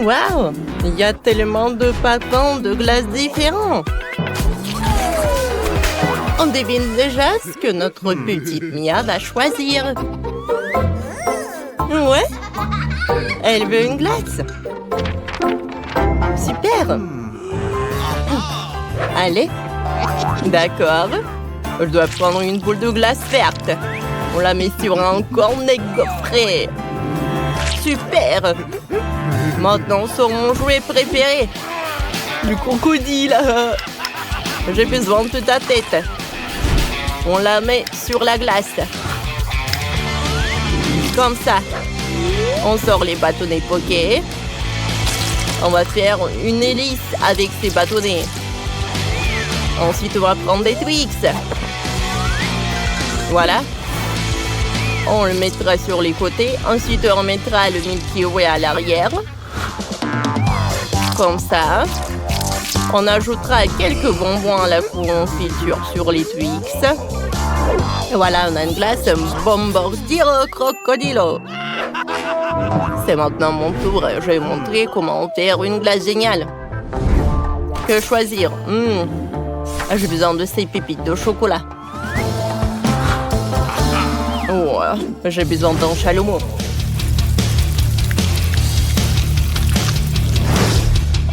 Waouh! Il y a tellement de patins de glace différents. On devine déjà ce que notre petite Mia va choisir. Ouais? Elle veut une glace. Super! Allez. D'accord. Je dois prendre une boule de glace verte. On la met sur un cornet gaufré. Super! Maintenant, sur mon jouet préféré. Le crocodile. J'ai besoin de ta tête. On la met sur la glace. Comme ça. On sort les bâtonnets poké. On va faire une hélice avec ces bâtonnets. Ensuite, on va prendre des Twix. Voilà. On le mettra sur les côtés. Ensuite, on mettra le Milky Way à l'arrière. Comme ça. On ajoutera quelques bonbons à la confiture sur les Twix. Et voilà, on a une glace Bombardiro Crocodilo. C'est maintenant mon tour. Je vais montrer comment faire une glace géniale. Que choisir? J'ai besoin de ces pépites de chocolat. Oh, j'ai besoin d'un chalumeau.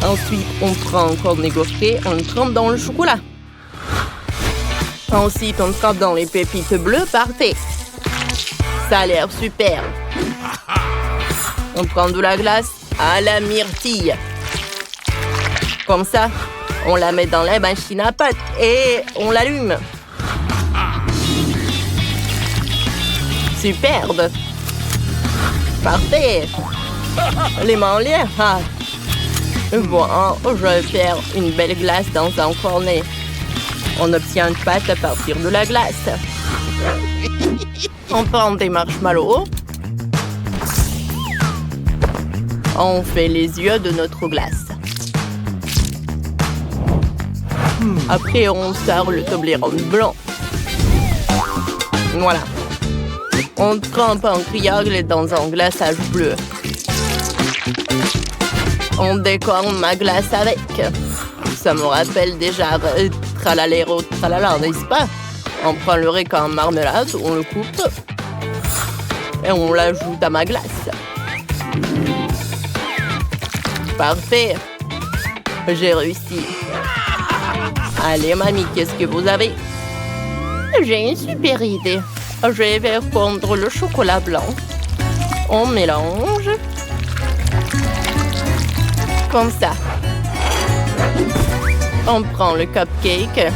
Ensuite, on prend un cornet gaufré, on le trempe dans le chocolat. Ensuite, on trempe dans les pépites bleues. Parfait. Ça a l'air super. On prend de la glace à la myrtille. Comme ça, on la met dans la machine à pâte et on l'allume. Superbe. Parfait. Les mains en l'air. Bon, je vais faire une belle glace dans un cornet. On obtient une pâte à partir de la glace. On prend des marshmallows. On fait les yeux de notre glace. Après, on sort le Toblerone blanc. Voilà. On trempe un triangle dans un glaçage bleu. On décore ma glace avec. Ça me rappelle déjà tralalero tralala, n'est-ce pas? On prend le récan en marmelade, on le coupe et on l'ajoute à ma glace. Parfait. J'ai réussi. Allez, mamie, qu'est-ce que vous avez? J'ai une super idée. Je vais faire fondre le chocolat blanc. On mélange. Comme ça. On prend le cupcake.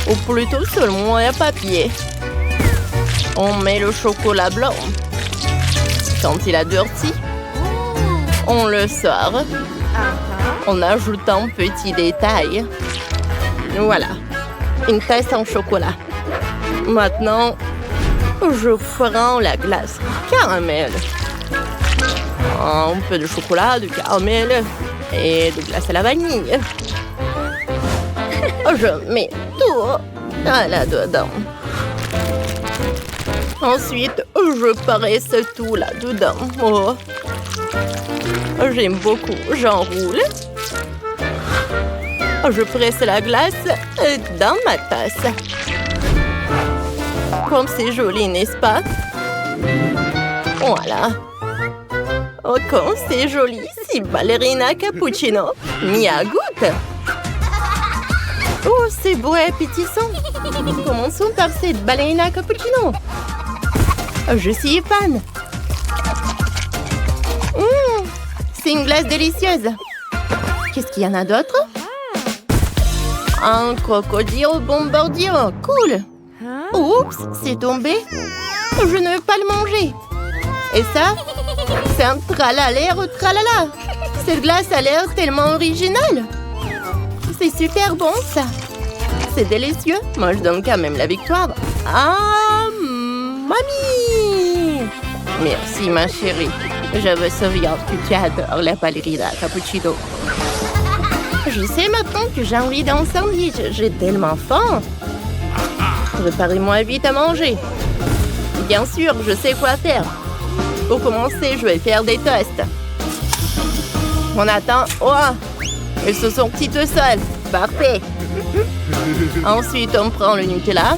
Ou plutôt seulement un papier. On met le chocolat blanc. Quand il a durci, on le sort. En ajoutant un petit détail. Voilà. Une tasse en chocolat. Maintenant, je prends la glace caramel. Un peu de chocolat, de caramel et de glace à la vanille. Je mets tout là-dedans. Ensuite, je presse tout là-dedans. Oh. J'aime beaucoup. J'enroule. Je presse la glace dans ma tasse. Comme c'est joli, n'est-ce pas? Voilà. Oh, comme c'est joli, c'est ballerina cappuccino. Mia goûte. Oh, c'est beau et appétissant. Commençons par cette ballerina cappuccino. Je suis fan. C'est une glace délicieuse. Qu'est-ce qu'il y en a d'autre? Un crocodile bombardiro. Cool. Oups, c'est tombé. Je ne veux pas le manger. Et ça, c'est un tralala ou tralala. Cette glace a l'air tellement originale. C'est super bon, ça. C'est délicieux. Moi, je donne quand même la victoire. Ah, mamie. Merci, ma chérie. Je me souviens que tu adores la ballerina cappuccino. Je sais maintenant que j'ai envie d'un sandwich. J'ai tellement faim. Préparez-moi vite à manger. Bien sûr, je sais quoi faire. Pour commencer, je vais faire des toasts. On attend. Oh! Ils se sont sortis tout seuls. Parfait. Ensuite, on prend le Nutella.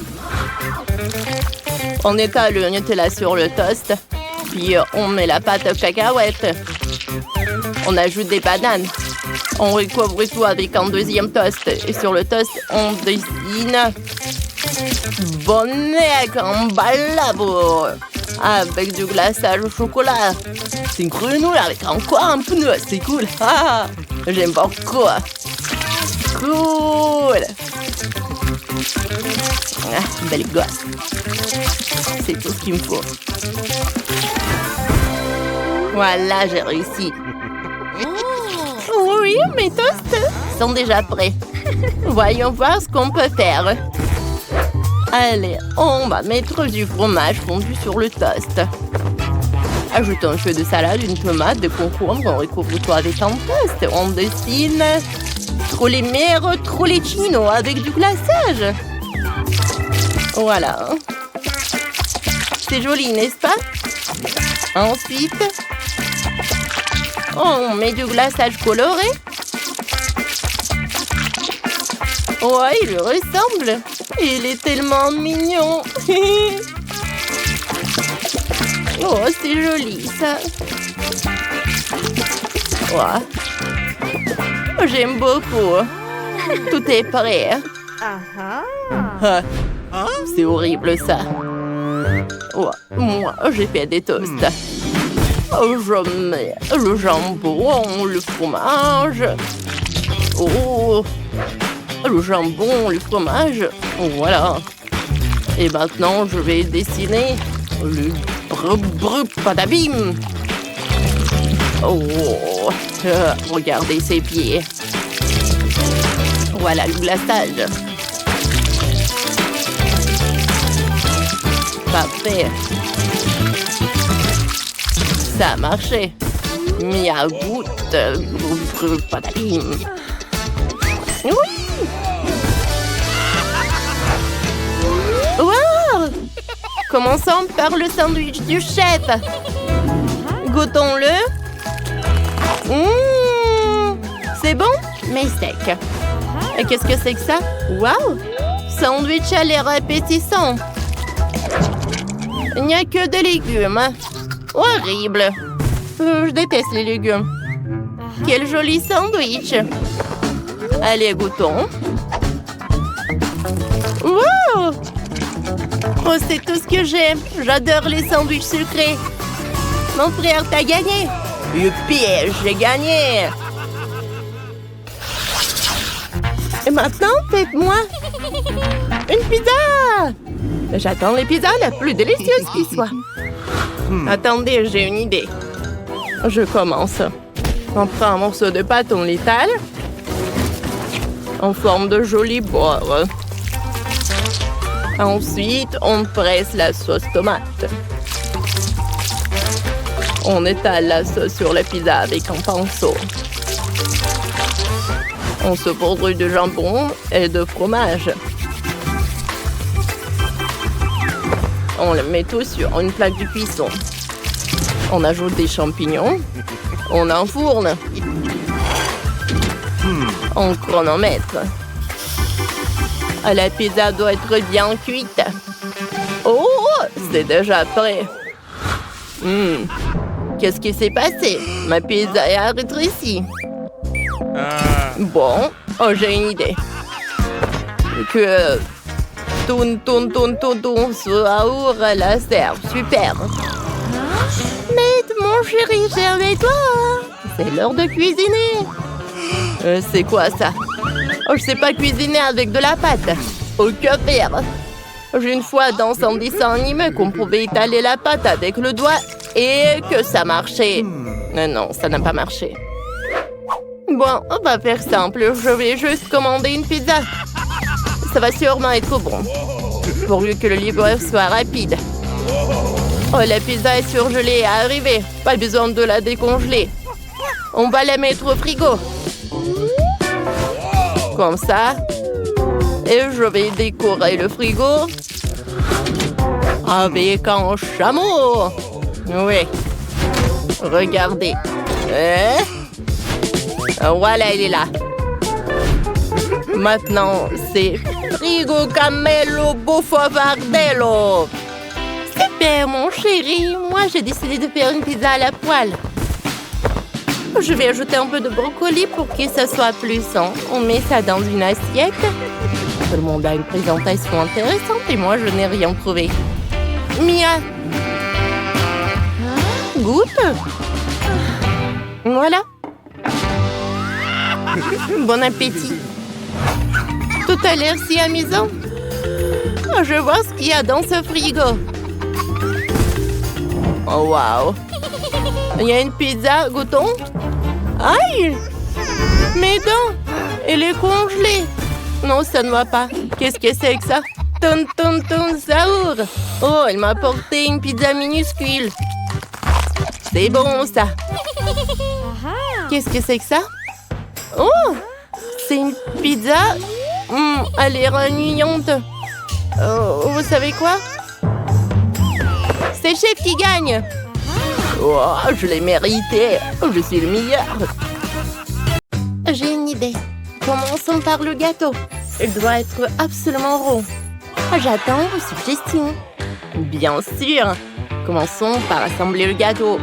On étale le Nutella sur le toast. Puis, on met la pâte aux cacahuètes. On ajoute des bananes. On recouvre tout avec un deuxième toast. Et sur le toast, on dessine bonnet en balabo avec du glaçage au chocolat. C'est une grenouille avec encore un pneu. C'est cool. Ah, j'aime beaucoup. Cool. Ah, belle gosse. C'est tout ce qu'il me faut. Voilà, j'ai réussi. Oui, mes toasts sont déjà prêts. Voyons voir ce qu'on peut faire. Allez, on va mettre du fromage fondu sur le toast. Ajoutons un peu de salade, une tomate, des concombres. On recouvre tout avec un toast. On dessine trolemero trolecino avec du glaçage. Voilà. C'est joli, n'est-ce pas? Ensuite, on met du glaçage coloré. Ouais, il lui ressemble. Il est tellement mignon. Oh, c'est joli, ça. Ouais. J'aime beaucoup. Tout est prêt. Ah, c'est horrible, ça. Ouais. Moi, j'ai fait des toasts. Je mets le jambon, le fromage. Oh, le jambon, le fromage. Voilà. Et maintenant, je vais dessiner le patabim. Oh, regardez ses pieds. Voilà le glaçage. Parfait. Ça a marché. Miaout, patabim. Oui! Wow! Commençons par le sandwich du chef. Goûtons-le. C'est bon, mais sec. Et qu'est-ce que c'est que ça? Wow! Sandwich a l'air appétissant. Il n'y a que des légumes. Horrible. Je déteste les légumes. Quel joli sandwich. Allez, goûtons. Wow! Oh, c'est tout ce que j'aime. J'adore les sandwichs sucrés. Mon frère, t'as gagné. Youpi, j'ai gagné. Et maintenant, faites-moi une pizza. J'attends les pizzas la plus délicieuse qui soit. Attendez, j'ai une idée. Je commence. On prend un morceau de pâte, on l'étale en forme de joli bord. Ensuite, on presse la sauce tomate. On étale la sauce sur la pizza avec un pinceau. On saupoudre de jambon et de fromage. On le met tout sur une plaque de cuisson. On ajoute des champignons. On enfourne. On chronomètre. La pizza doit être bien cuite. Oh, c'est déjà prêt. Qu'est-ce qui s'est passé? Ma pizza est rétrécie. Bon, j'ai une idée. Que toun Saour la serve. Super. Mais mon chéri, servez-toi. C'est l'heure de cuisiner. C'est quoi ça? Oh, je sais pas cuisiner avec de la pâte. Oh, que faire? J'ai une fois dans un dessin animé qu'on pouvait étaler la pâte avec le doigt et que ça marchait. Non, ça n'a pas marché. Bon, on va faire simple. Je vais juste commander une pizza. Ça va sûrement être bon. Pourvu que le livreur soit rapide. Oh, la pizza est surgelée et arrivée. Pas besoin de la décongeler. On va la mettre au frigo. Comme ça. Et je vais décorer le frigo avec un chameau. Oui. Regardez. Voilà, il est là. Maintenant, c'est frigo cammello buffo fardello. Super, mon chéri. Moi, j'ai décidé de faire une pizza à la poêle. Je vais ajouter un peu de brocoli pour que ça soit plus sain. On met ça dans une assiette. Tout le monde a une présentation intéressante et moi, je n'ai rien trouvé. Mia, goûte. Voilà. Bon appétit. Tout a l'air si amusant. Oh, je vois ce qu'il y a dans ce frigo. Oh, wow. Il y a une pizza, goûtons. Aïe! Mes dents! Elle est congelée. Non, ça ne va pas. Qu'est-ce que c'est que ça? Ton, ton, ton, saour. Oh, elle m'a apporté une pizza minuscule. C'est bon, ça. Qu'est-ce que c'est que ça? Oh! C'est une pizza. Elle est ennuyante. Oh, vous savez quoi? C'est le chef qui gagne. Oh, je l'ai mérité. Je suis le meilleur. J'ai une idée. Commençons par le gâteau. Il doit être absolument rond. J'attends vos suggestions. Bien sûr. Commençons par assembler le gâteau.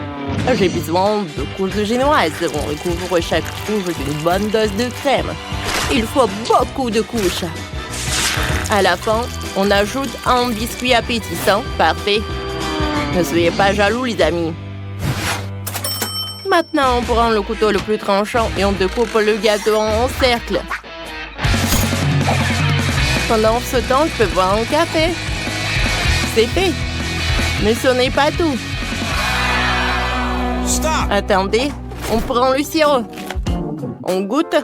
J'ai besoin de couches génoises. On recouvre chaque couche d'une bonne dose de crème. Il faut beaucoup de couches. À la fin, on ajoute un biscuit appétissant. Parfait. Ne soyez pas jaloux, les amis. Maintenant, on prend le couteau le plus tranchant et on découpe le gâteau en cercle. Pendant ce temps, je peux boire un café. C'est fait. Mais ce n'est pas tout. Stop. Attendez, on prend le sirop. On goûte.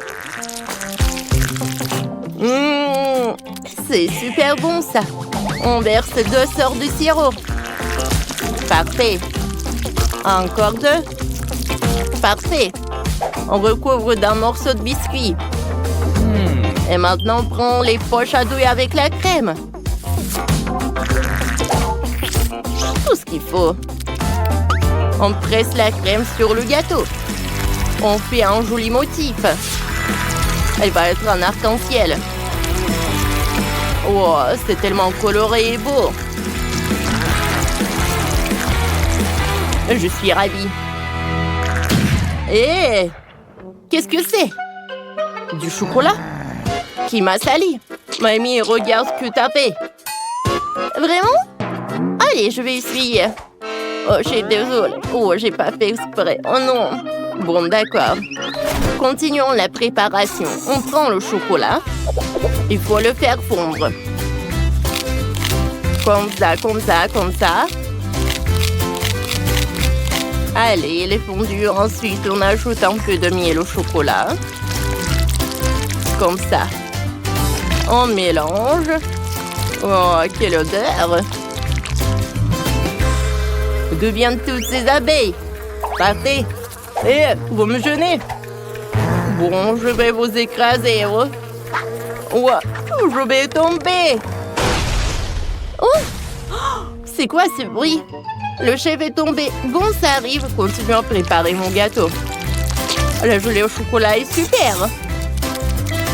C'est super bon, ça. On verse 2 sortes de sirop. Parfait. Encore 2. Parfait. On recouvre d'un morceau de biscuit. Et maintenant, on prend les poches à douille avec la crème. Tout ce qu'il faut. On presse la crème sur le gâteau. On fait un joli motif. Elle va être un arc-en-ciel. Oh, c'est tellement coloré et beau. Je suis ravie. Hé! Qu'est-ce que c'est? Du chocolat? Qui m'a sali? Mamie, regarde ce que t'as fait. Vraiment? Allez, je vais essayer. Oh, je suis désolée. Oh, j'ai pas fait exprès. Oh non. Bon, d'accord. Continuons la préparation. On prend le chocolat. Il faut le faire fondre. Comme ça, comme ça, comme ça. Allez, il est fondu. Ensuite, on ajoute un peu de miel au chocolat. Comme ça. On mélange. Oh, quelle odeur! D'où viennent toutes ces abeilles? Partez! Eh, vous me gênez! Bon, je vais vous écraser. Oh, je vais tomber! Oh! C'est quoi ce bruit? Le chef est tombé. Bon, ça arrive. Continuons à préparer mon gâteau. La gelée au chocolat est super.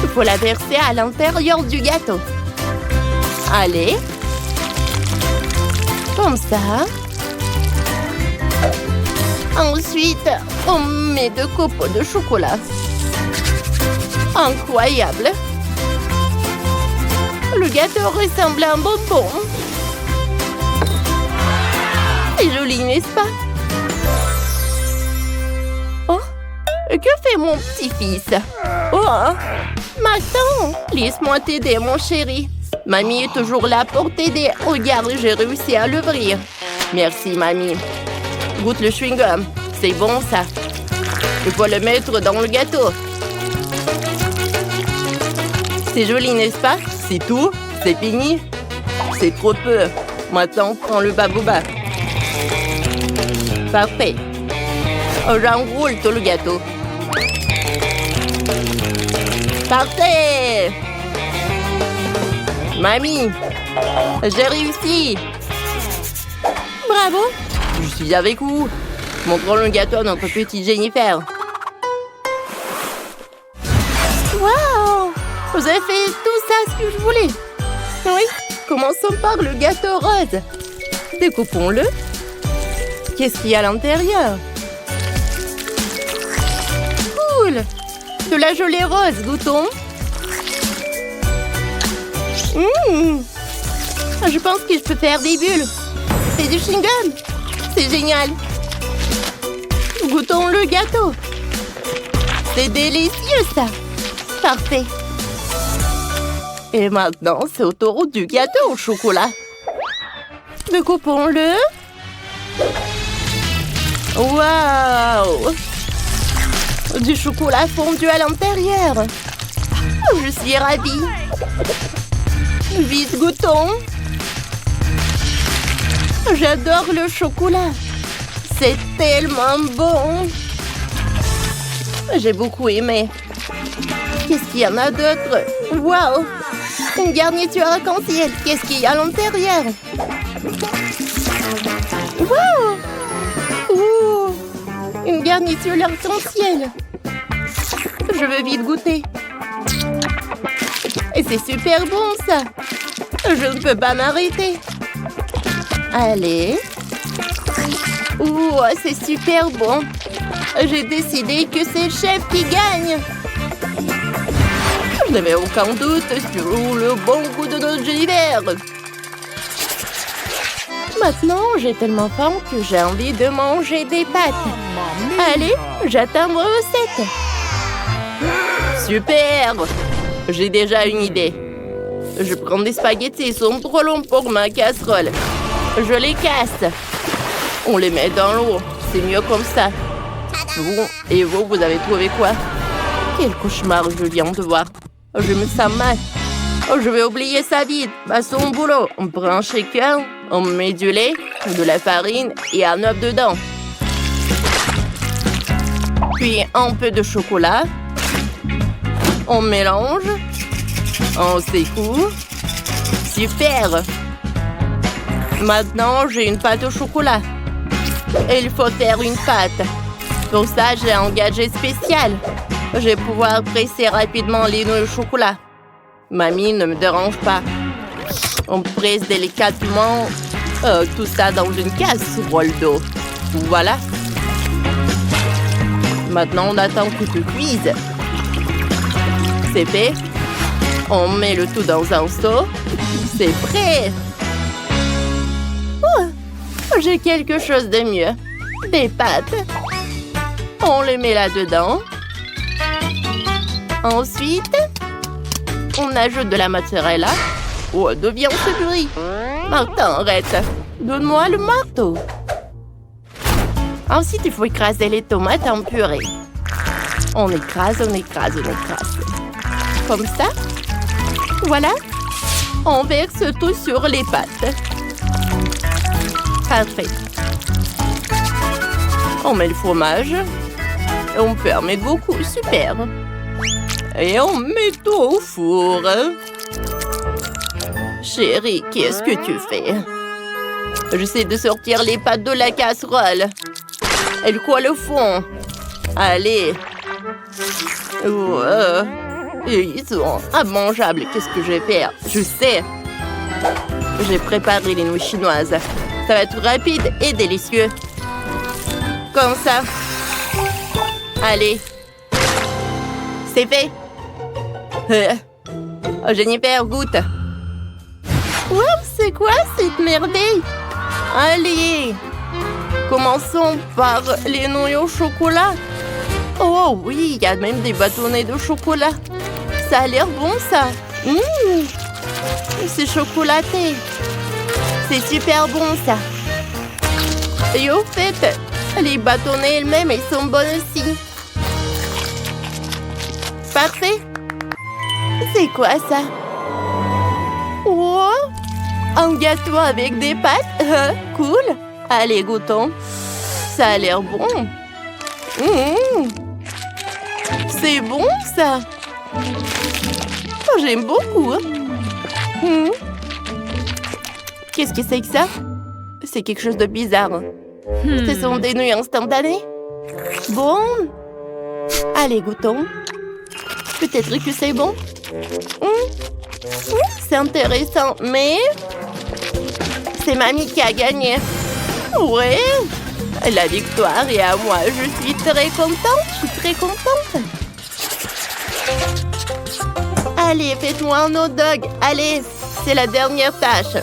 Il faut la verser à l'intérieur du gâteau. Allez. Comme ça. Ensuite, on met 2 copeaux de chocolat. Incroyable. Le gâteau ressemble à un bonbon. C'est joli, n'est-ce pas? Oh, que fait mon petit-fils? Oh, Matin, laisse-moi t'aider, mon chéri. Mamie est toujours là pour t'aider. Regarde, j'ai réussi à l'ouvrir. Merci, mamie. Goûte le chewing-gum. C'est bon, ça. Il faut le mettre dans le gâteau. C'est joli, n'est-ce pas? C'est tout? C'est fini? C'est trop peu. Maintenant, prends le babouba. Parfait. J'enroule tout le gâteau. Parfait! Mamie, j'ai réussi! Bravo! Je suis avec vous. Montrons le gâteau à notre petite Jennifer. Vous avez fait tout ça, ce que je voulais. Oui, commençons par le gâteau rose. Découpons-le. Qu'est-ce qu'il y a à l'intérieur? Cool! De la gelée rose, goûtons. Je pense que je peux faire des bulles. C'est du chewing-gum. C'est génial. Goûtons le gâteau. C'est délicieux, ça. Parfait. Et maintenant, c'est au tour du gâteau au chocolat. Découpons-le. Waouh! Du chocolat fondu à l'intérieur. Je suis ravie. Vite, goûtons. J'adore le chocolat. C'est tellement bon. J'ai beaucoup aimé. Qu'est-ce qu'il y en a d'autre? Waouh! Une garniture arc-en-ciel. Qu'est-ce qu'il y a à l'intérieur? Waouh! Ouh! Une garniture arc-en-ciel. Je veux vite goûter. Et c'est super bon, ça. Je ne peux pas m'arrêter. Allez. Ouh, c'est super bon. J'ai décidé que c'est le chef qui gagne. Je n'avais aucun doute sur le bon goût de notre univers. Maintenant, j'ai tellement faim que j'ai envie de manger des pâtes. Allez, j'attends ma recette. Super! J'ai déjà une idée. Je prends des spaghettis, ils sont trop longs pour ma casserole. Je les casse. On les met dans l'eau. C'est mieux comme ça. Bon, et vous avez trouvé quoi? Quel cauchemar je viens de voir. Je me sens mal. Je vais oublier ça vite. Passons au boulot. On prend un shaker, on met du lait, de la farine et un œuf dedans. Puis un peu de chocolat. On mélange. On secoue. Super! Maintenant, j'ai une pâte au chocolat. Et il faut faire une pâte. Pour ça, j'ai un gadget spécial. Je vais pouvoir presser rapidement les nouilles au chocolat. Mamie ne me dérange pas. On presse délicatement tout ça dans une casserole d'eau. Voilà. Maintenant, on attend que tout cuise. C'est fait. On met le tout dans un seau. C'est prêt. Oh, j'ai quelque chose de mieux. Des pâtes. On les met là-dedans. Ensuite, on ajoute de la mozzarella. Oh, d'où vient ce bruit? Martin, arrête. Donne-moi le marteau. Ensuite, il faut écraser les tomates en purée. On écrase, on écrase, on écrase. Comme ça. Voilà. On verse tout sur les pâtes. Parfait. On met le fromage. On peut en mettre beaucoup. Super. Et on met tout au four. Chérie, qu'est-ce que tu fais? J'essaie de sortir les pâtes de la casserole. Elles coulent au fond. Allez. Ils sont immangeables. Qu'est-ce que je vais faire? Je sais. J'ai préparé les nouilles chinoises. Ça va être rapide et délicieux. Comme ça. Allez. C'est fait. Jennifer, goûte. Wow, c'est quoi cette merveille? Allez. Commençons par les nouilles au chocolat. Oh oui, il y a même des bâtonnets de chocolat. Ça a l'air bon, ça. C'est chocolaté. C'est super bon, ça. Et au fait, les bâtonnets elles-mêmes, elles sont bonnes aussi. Parfait. C'est quoi, ça? Oh, un gâteau avec des pâtes. Cool. Allez, goûtons. Ça a l'air bon. C'est bon, ça. Oh, j'aime beaucoup. Qu'est-ce que c'est que ça? C'est quelque chose de bizarre. Ce sont des nouilles instantanées. Bon. Allez, goûtons. Peut-être que c'est bon. C'est intéressant, mais c'est mamie qui a gagné. Ouais, la victoire est à moi. Je suis très contente. Allez, faites-moi un hot dog. Allez, c'est la dernière tâche.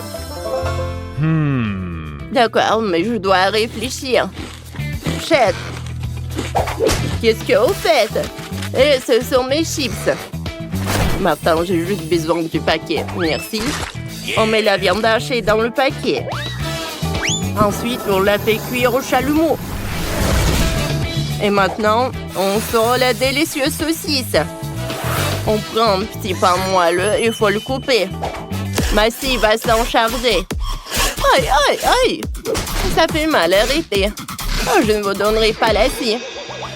D'accord, mais je dois réfléchir. Chef, qu'est-ce que vous faites? Et ce sont mes chips. Maintenant, j'ai juste besoin du paquet. Merci. On met la viande hachée dans le paquet. Ensuite, on la fait cuire au chalumeau. Et maintenant, on sort la délicieuse saucisse. On prend un petit pain moelleux et il faut le couper. Massy va s'en charger. Aïe, aïe, aïe! Ça fait mal, arrêtez. Oh, je ne vous donnerai pas la scie.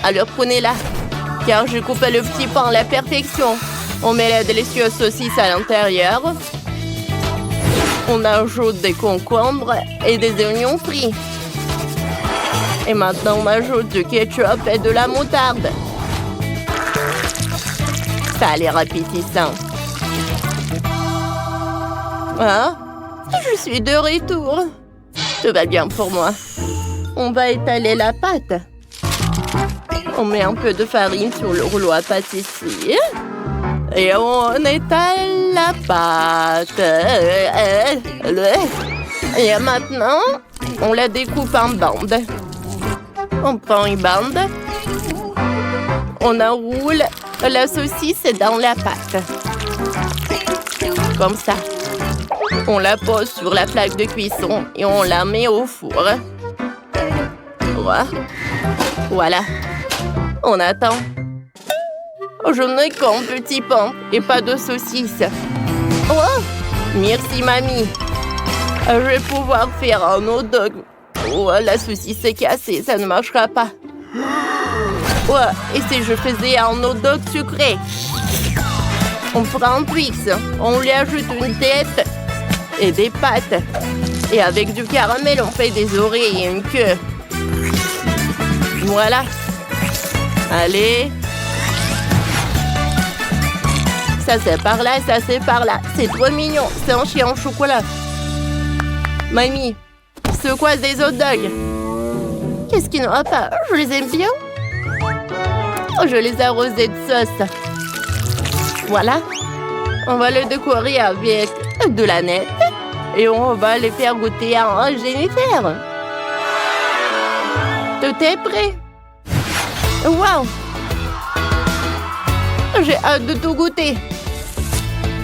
Alors prenez-la. Car je coupe le petit pain à la perfection. On met la délicieuse saucisse à l'intérieur. On ajoute des concombres et des oignons frits. Et maintenant, on ajoute du ketchup et de la moutarde. Ça a l'air appétissant. Ah, je suis de retour. Tout va bien pour moi. On va étaler la pâte. On met un peu de farine sur le rouleau à pâtisserie. Et on étale la pâte. Et maintenant, on la découpe en bandes. On prend une bande. On enroule la saucisse dans la pâte. Comme ça. On la pose sur la plaque de cuisson et on la met au four. Voilà. On attend. Je n'ai qu'un petit pain et pas de saucisse. Oh, merci, mamie. Je vais pouvoir faire un hot dog. Oh, la saucisse est cassée, ça ne marchera pas. Oh, et si je faisais un hot dog sucré? On prend un Twix, on lui ajoute une tête et des pâtes. Et avec du caramel, on fait des oreilles et une queue. Voilà. Allez. Ça c'est par là, ça c'est par là. C'est trop mignon, c'est un chien en chocolat. Mamie, c'est quoi des hot dogs? Qu'est-ce qui ne va pas? Je les aime bien. Je les arrosais de sauce. Voilà. On va le décorer avec de la nette. Et on va les faire goûter à un Jennifer. Tout est prêt. Waouh! J'ai hâte de tout goûter.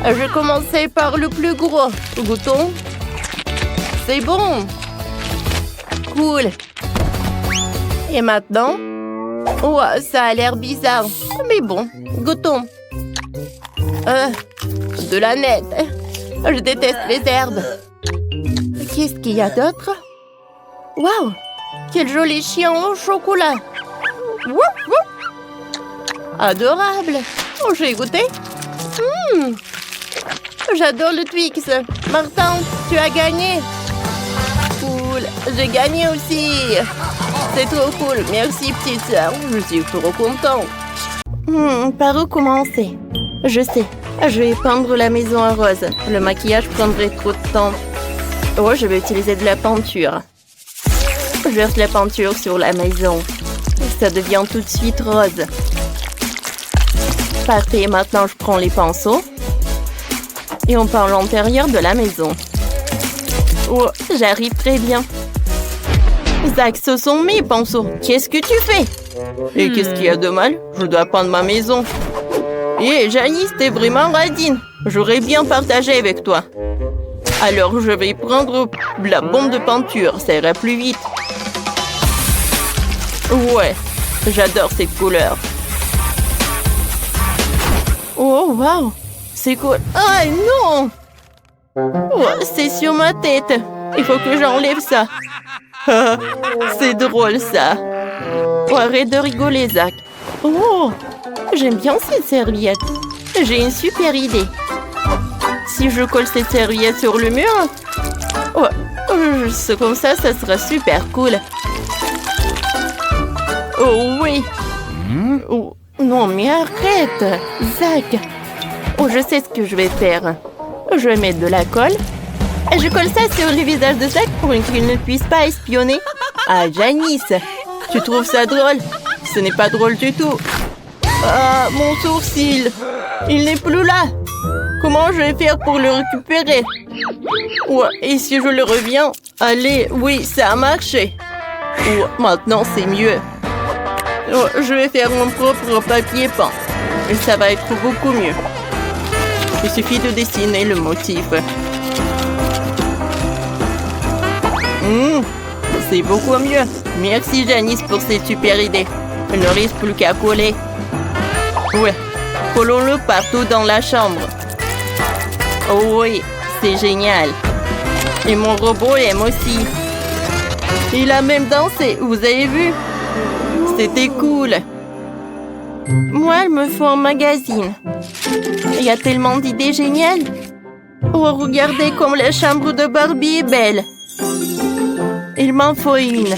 Je vais commencer par le plus gros. Goûtons. C'est bon. Cool. Et maintenant? Ouah, ça a l'air bizarre. Mais bon, goûtons. De la nette. Je déteste les herbes. Qu'est-ce qu'il y a d'autre? Waouh! Quel joli chien au chocolat. Wouf, wouf. Adorable. Oh, j'ai goûté. J'adore le Twix. Martin, tu as gagné. Cool. J'ai gagné aussi. C'est trop cool. Merci, petite sœur. Je suis trop contente. Par où commencer? Je sais. Je vais peindre la maison en rose. Le maquillage prendrait trop de temps. Oh, je vais utiliser de la peinture. Je verse la peinture sur la maison. Ça devient tout de suite rose. Parfait, maintenant je prends les pinceaux. Et on peint l'intérieur de la maison. Oh, j'arrive très bien. Zach, ce sont mes pinceaux. Qu'est-ce que tu fais? Et qu'est-ce qu'il y a de mal? Je dois peindre ma maison. Hé, Janice, t'es vraiment radine. J'aurais bien partagé avec toi. Alors, je vais prendre la bombe de peinture. Ça ira plus vite. Ouais, j'adore cette couleur. Oh, waouh, c'est cool. Ah, non! Oh, c'est sur ma tête. Il faut que j'enlève ça. C'est drôle, ça. Oh, arrête de rigoler, Zach. Oh, j'aime bien cette serviette. J'ai une super idée. Si je colle cette serviette sur le mur, oh, c'est comme ça sera super cool. Oh oui. Oh, non, mais arrête, Zach. Oh, je sais ce que je vais faire. Je vais mettre de la colle. Et je colle ça sur le visage de Zach pour qu'il ne puisse pas espionner. Ah, Janice, tu trouves ça drôle? Ce n'est pas drôle du tout. Ah, mon sourcil. Il n'est plus là. Comment je vais faire pour le récupérer? Ouais, et si je le reviens? Allez, oui, ça a marché. Ouais, maintenant, c'est mieux. Oh, je vais faire mon propre papier peint. Et ça va être beaucoup mieux. Il suffit de dessiner le motif. C'est beaucoup mieux. Merci Janice pour cette super idée. Il ne reste plus qu'à coller. Ouais, collons-le partout dans la chambre. Oh oui, c'est génial. Et mon robot aime aussi. Il a même dansé, vous avez vu? C'était cool. Moi, il me faut un magazine. Il y a tellement d'idées géniales. Oh, regardez comme la chambre de Barbie est belle. Il m'en faut une.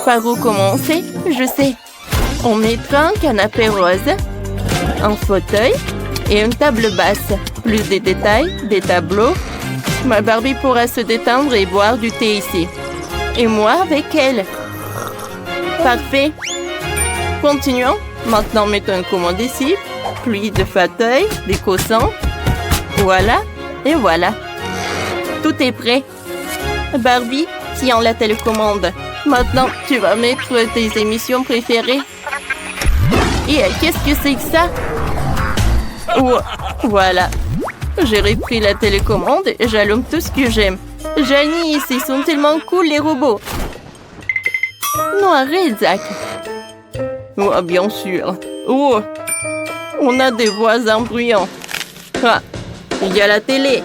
Par où commencer? Je sais. On mettra un canapé rose, un fauteuil et une table basse. Plus de détails, des tableaux. Ma Barbie pourra se détendre et boire du thé ici. Et moi avec elle. Parfait. Continuons. Maintenant, mettons une commande ici. Puis de fauteuil, des coussins. Voilà. Et voilà. Tout est prêt. Barbie, tiens la télécommande. Maintenant, tu vas mettre tes émissions préférées. Et qu'est-ce que c'est que ça? Oh, voilà. J'ai repris la télécommande et j'allume tout ce que j'aime. Janice, ils sont tellement cool les robots. Non, arrête, Zach. Oh, bien sûr. Oh, on a des voisins bruyants. Ah, il y a la télé.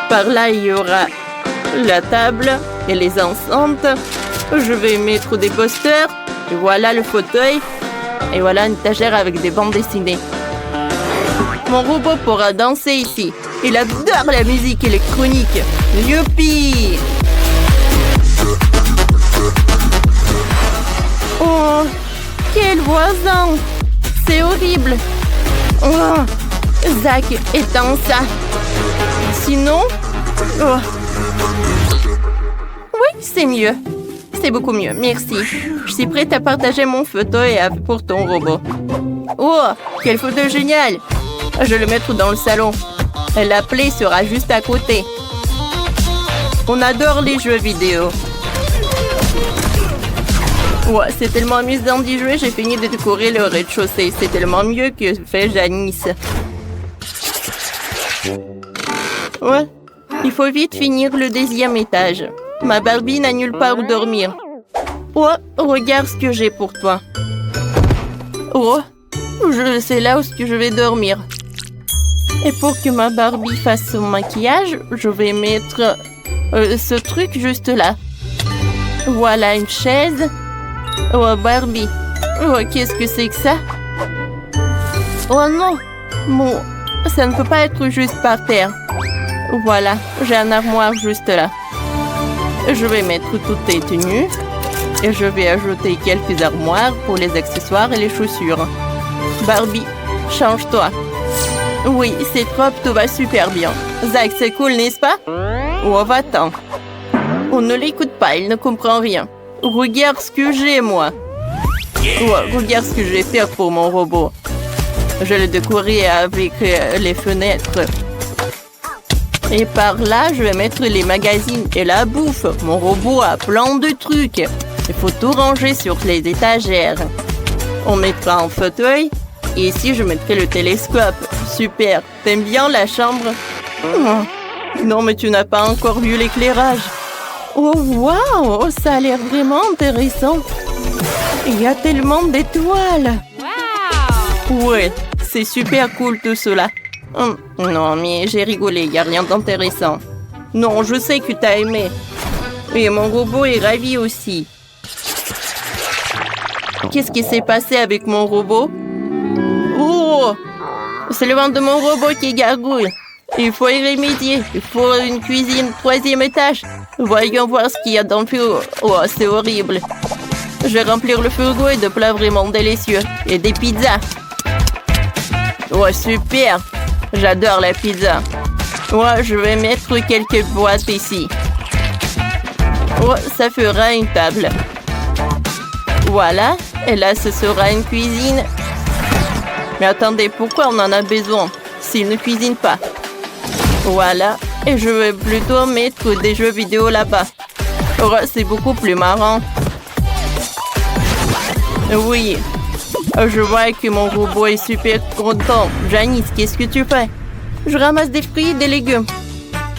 Par là, il y aura la table et les enceintes. Je vais mettre des posters. Et voilà le fauteuil. Et voilà une étagère avec des bandes dessinées. Mon robot pourra danser ici. Il adore la musique électronique. Youpi! Oh, quel voisin! C'est horrible! Oh, Zach, éteins ça! Sinon... Oh. Oui, c'est mieux. C'est beaucoup mieux, merci. Je suis prête à partager mon fauteuil pour ton robot. Oh, quel fauteuil génial! Je vais le mettre dans le salon. La plaie sera juste à côté. On adore les jeux vidéo. Ouais, c'est tellement amusant d'y jouer, j'ai fini de décorer le rez-de-chaussée. C'est tellement mieux que fait Janice. Ouais, il faut vite finir le 2e étage. Ma Barbie n'a nulle part où dormir. Oh, regarde ce que j'ai pour toi. Oh, je sais là où je vais dormir. Et pour que ma Barbie fasse son maquillage, je vais mettre ce truc juste là. Voilà une chaise. Oh, Barbie. Oh, qu'est-ce que c'est que ça? Oh non. Bon, ça ne peut pas être juste par terre. Voilà, j'ai un armoire juste là. Je vais mettre toutes tes tenues. Et je vais ajouter quelques armoires pour les accessoires et les chaussures. Barbie, change-toi. Oui, c'est propre, tout va super bien. Zach, c'est cool, n'est-ce pas? Oh, va-t'en. On ne l'écoute pas, il ne comprend rien. Regarde ce que j'ai, moi. Oh, regarde ce que je vais faire pour mon robot. Je vais le décorer avec les fenêtres. Et par là, je vais mettre les magazines et la bouffe. Mon robot a plein de trucs. Il faut tout ranger sur les étagères. On mettra un fauteuil. Et ici, je mettrai le télescope. Super. T'aimes bien la chambre? Oh. Non, mais tu n'as pas encore vu l'éclairage. Oh, waouh! Ça a l'air vraiment intéressant. Il y a tellement d'étoiles. Wow! Ouais, c'est super cool tout cela. Non, mais j'ai rigolé. Il n'y a rien d'intéressant. Non, je sais que t'as aimé. Et mon robot est ravi aussi. Qu'est-ce qui s'est passé avec mon robot? Oh! C'est le ventre de mon robot qui gargouille. Il faut y remédier. Il faut une cuisine 3e étage. Voyons voir ce qu'il y a dans le frigo. Oh, c'est horrible. Je vais remplir le frigo de plats vraiment délicieux. Et des pizzas. Ouais, super. J'adore la pizza. Ouais, je vais mettre quelques boîtes ici. Ouais, ça fera une table. Voilà. Et là, ce sera une cuisine. Mais attendez, pourquoi on en a besoin s'il ne cuisine pas? Voilà. Et je vais plutôt mettre des jeux vidéo là-bas. Ouais, c'est beaucoup plus marrant. Oui. Je vois que mon robot est super content. Janice, qu'est-ce que tu fais? Je ramasse des fruits et des légumes.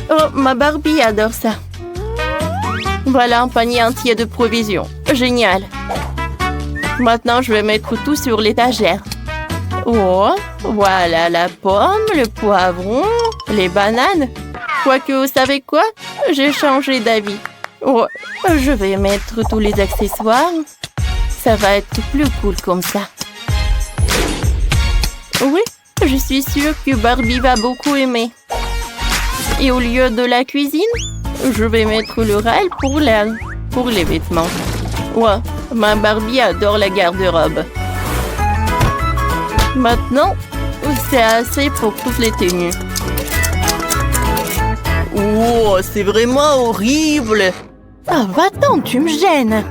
Oh, ma Barbie adore ça. Voilà un panier entier de provisions. Génial. Maintenant, je vais mettre tout sur l'étagère. Oh, voilà la pomme, le poivron, les bananes. Quoique, vous savez quoi? J'ai changé d'avis. Oh, je vais mettre tous les accessoires. Ça va être plus cool comme ça. Oui, je suis sûre que Barbie va beaucoup aimer. Et au lieu de la cuisine, je vais mettre le rail pour les vêtements. Ouais, ma Barbie adore la garde-robe. Maintenant, c'est assez pour toutes les tenues. Oh, c'est vraiment horrible. Ah, va-t'en, tu me gênes.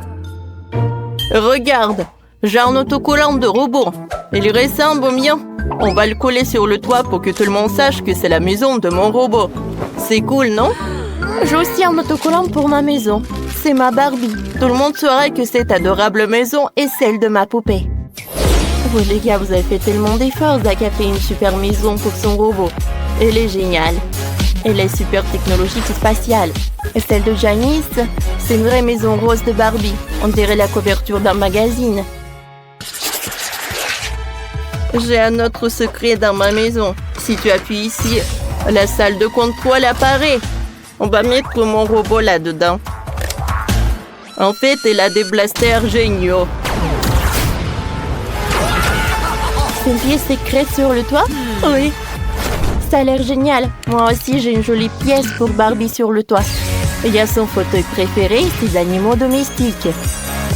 Regarde, j'ai un autocollant de robot. Il ressemble au mien. On va le coller sur le toit pour que tout le monde sache que c'est la maison de mon robot. C'est cool, non? J'ai aussi un autocollant pour ma maison. C'est ma Barbie. Tout le monde saura que cette adorable maison est celle de ma poupée. Vous les gars, vous avez fait tellement d'efforts. Zach a fait une super maison pour son robot. Elle est géniale. Elle est super technologique et spatiale. Et celle de Janice, c'est une vraie maison rose de Barbie. On dirait la couverture d'un magazine. J'ai un autre secret dans ma maison. Si tu appuies ici, la salle de contrôle apparaît. On va mettre mon robot là-dedans. En fait, elle a des blasters géniaux. C'est une pièce secrète sur le toit? Oui. Ça a l'air génial. Moi aussi, j'ai une jolie pièce pour Barbie sur le toit. Il y a son fauteuil préféré, ses animaux domestiques.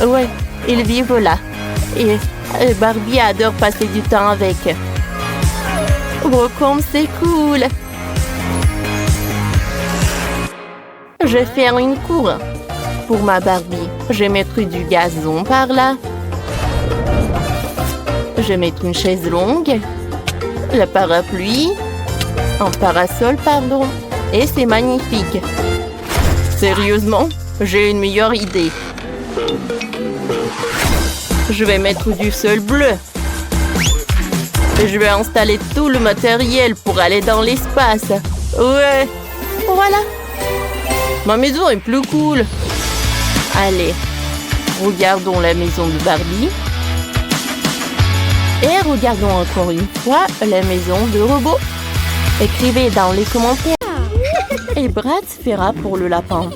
Ouais, ils vivent là. Et Barbie adore passer du temps avec. Oh, comme c'est cool! Je vais faire une cour. Pour ma Barbie, je vais mettre du gazon par là. Je vais mettre une chaise longue. Le parapluie. Un parasol, pardon. Et c'est magnifique. Sérieusement, j'ai une meilleure idée. Je vais mettre du sol bleu. Je vais installer tout le matériel pour aller dans l'espace. Ouais, voilà. Ma maison est plus cool. Allez, regardons la maison de Barbie. Et regardons encore une fois la maison de robot. Écrivez dans les commentaires. Et Brad fera pour le lapin.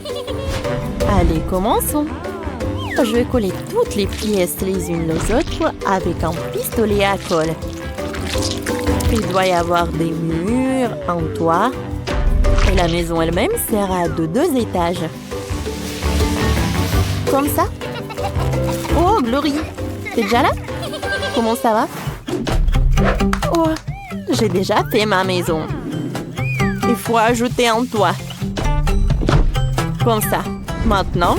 Allez, commençons. Je vais coller toutes les pièces les unes aux autres avec un pistolet à colle. Il doit y avoir des murs, un toit. Et la maison elle-même sera de 2 étages. Comme ça. Oh, Glory, t'es déjà là? Comment ça va? Oh, j'ai déjà fait ma maison. Il faut ajouter un toit. Comme ça. Maintenant,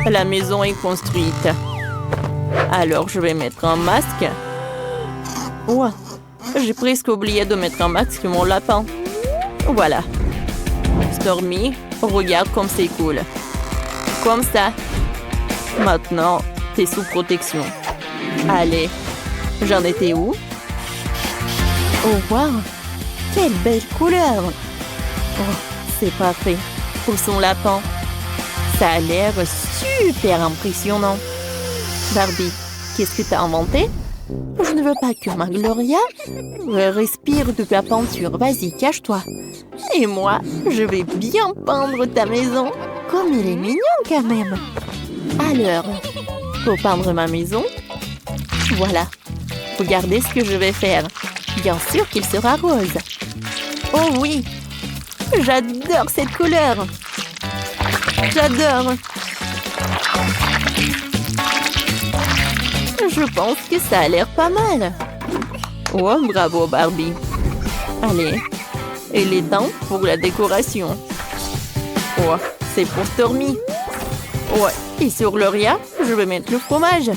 la maison est construite. Alors, je vais mettre un masque. Oh, j'ai presque oublié de mettre un masque sur mon lapin. Voilà. Stormy, regarde comme c'est cool. Comme ça. Maintenant, t'es sous protection. Allez, j'en étais où? Oh, wow! Quelle belle couleur! Oh, c'est parfait. Pour son lapin. Ça a l'air super impressionnant. Barbie, qu'est-ce que t'as inventé? Je ne veux pas que ma Gloria respire de ta peinture. Vas-y, cache-toi. Et moi, je vais bien peindre ta maison. Comme il est mignon quand même. Alors, pour peindre ma maison, voilà. Regardez ce que je vais faire. Bien sûr qu'il sera rose. Oh oui, j'adore cette couleur. J'adore. Je pense que ça a l'air pas mal. Oh, bravo Barbie. Allez, il est temps pour la décoration. Oh, c'est pour Stormy. Ouais, et sur Gloria, je vais mettre le fromage.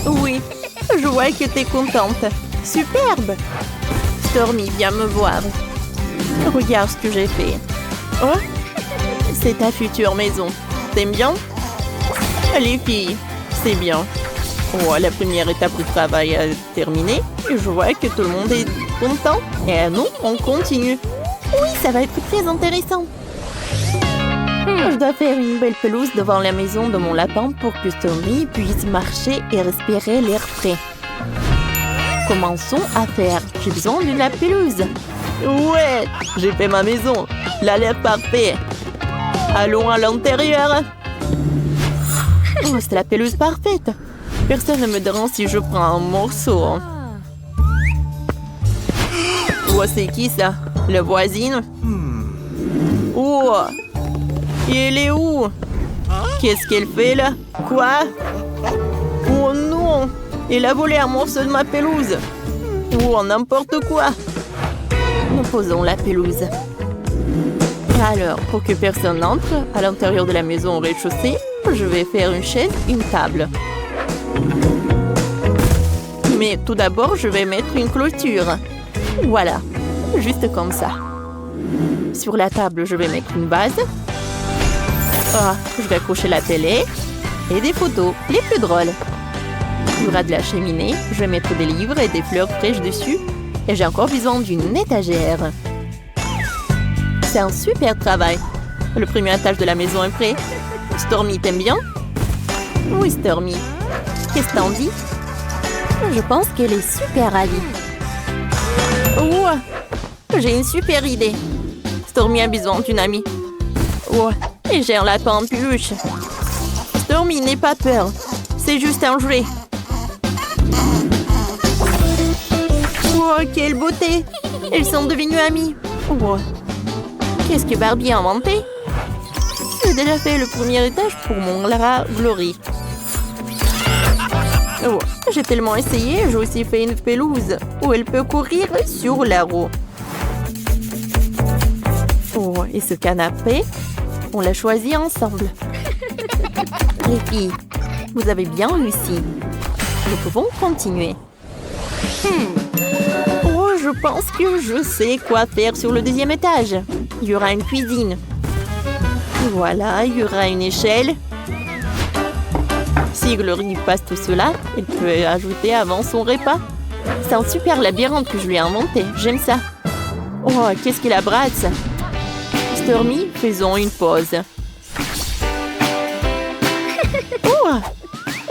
Oui, je vois que t'es contente. Superbe. Stormy, viens me voir. Regarde ce que j'ai fait. Oh, c'est ta future maison. T'aimes bien? Les filles, c'est bien. Oh, la première étape du travail est terminée. Je vois que tout le monde est content. Et nous, on continue. Oui, ça va être très intéressant. Je dois faire une belle pelouse devant la maison de mon lapin pour que Stormy puisse marcher et respirer l'air frais. Commençons à faire. J'ai besoin de la pelouse. Ouais, j'ai fait ma maison. Elle a l'air parfait. Allons à l'intérieur. Oh, c'est la pelouse parfaite. Personne ne me dérange si je prends un morceau. Oh, c'est qui ça? La voisine? Oh, elle est où? Qu'est-ce qu'elle fait là? Quoi? Oh non! Elle a volé un morceau de ma pelouse. Oh, n'importe quoi. Nous posons la pelouse. Alors, pour que personne n'entre à l'intérieur de la maison au rez-de-chaussée, je vais faire une chaise, une table. Mais tout d'abord, je vais mettre une clôture. Voilà, juste comme ça. Sur la table, je vais mettre une vase. Ah, je vais accrocher la télé et des photos, les plus drôles. Il y aura de la cheminée, je vais mettre des livres et des fleurs fraîches dessus. Et j'ai encore besoin d'une étagère. C'est un super travail. Le premier étage de la maison est prêt. Stormy, t'aimes bien? Oui, Stormy. Qu'est-ce que t'en dis? Je pense qu'elle est super ravie. Oh, j'ai une super idée. Stormy a besoin d'une amie. Oh, et j'ai un lapin en peluche. Stormy, n'aie pas peur. C'est juste un jouet. Oh, quelle beauté! Elles sont devenues amies. Oh. Qu'est-ce que Barbie a inventé? J'ai déjà fait le premier étage pour mon Lara Glory. Oh. J'ai tellement essayé, j'ai aussi fait une pelouse où elle peut courir sur la roue. Oh, et ce canapé, on l'a choisi ensemble. Les filles, vous avez bien réussi. Nous pouvons continuer. Oh, je pense que je sais quoi faire sur le deuxième étage. Il y aura une cuisine. Voilà, il y aura une échelle. Si Glory passe tout cela, elle peut ajouter avant son repas. C'est un super labyrinthe que je lui ai inventé. J'aime ça. Oh, qu'est-ce qu'il abrace. Stormy, faisons une pause. Oh,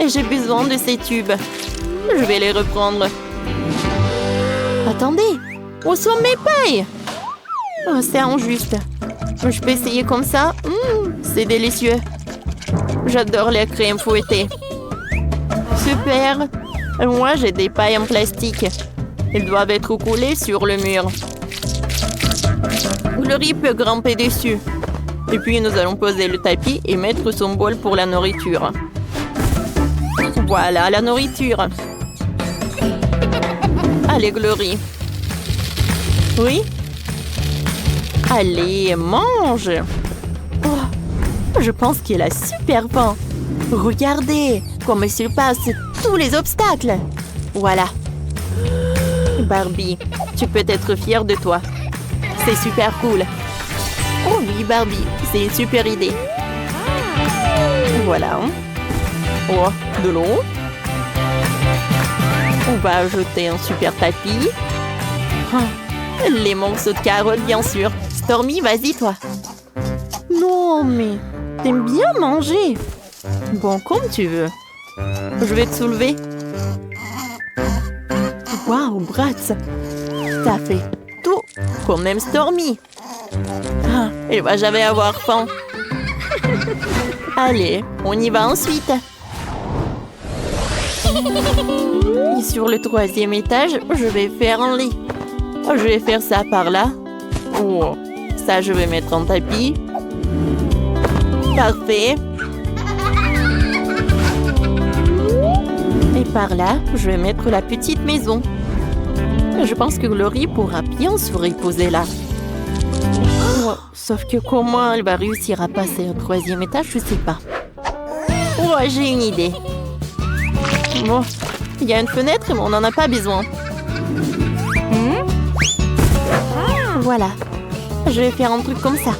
j'ai besoin de ces tubes. Je vais les reprendre. Attendez, où sont mes pailles? Oh, c'est injuste. Je peux essayer comme ça. C'est délicieux. J'adore les crèmes fouettées. Super. Moi, j'ai des pailles en plastique. Elles doivent être collées sur le mur. Glory peut grimper dessus. Et puis, nous allons poser le tapis et mettre son bol pour la nourriture. Voilà la nourriture. Allez, Glory. Oui? Allez, mange. Oh, je pense qu'il a super faim. Regardez comme il surpasse tous les obstacles. Voilà. Barbie, tu peux être fière de toi. C'est super cool. Oh oui, Barbie, c'est une super idée. Voilà. Oh, de l'eau. On va ajouter un super tapis. Oh, les morceaux de carottes, bien sûr. Stormy, vas-y, toi. Non, mais t'aimes bien manger. Bon, comme tu veux. Je vais te soulever. Waouh, Bratz. T'as fait tout comme même Stormy. Ah, elle va jamais avoir faim. Allez, on y va ensuite. Et sur le troisième étage, je vais faire un lit. Je vais faire ça par là. Oh, ça, je vais mettre un tapis. Parfait. Et par là, je vais mettre la petite maison. Je pense que le riz pourra bien se reposer là. Oh, sauf que comment elle va réussir à passer au 3e étage, je sais pas. Oh, j'ai une idée. Bon, il y a une fenêtre, mais on n'en a pas besoin. Voilà. Je vais faire un truc comme ça.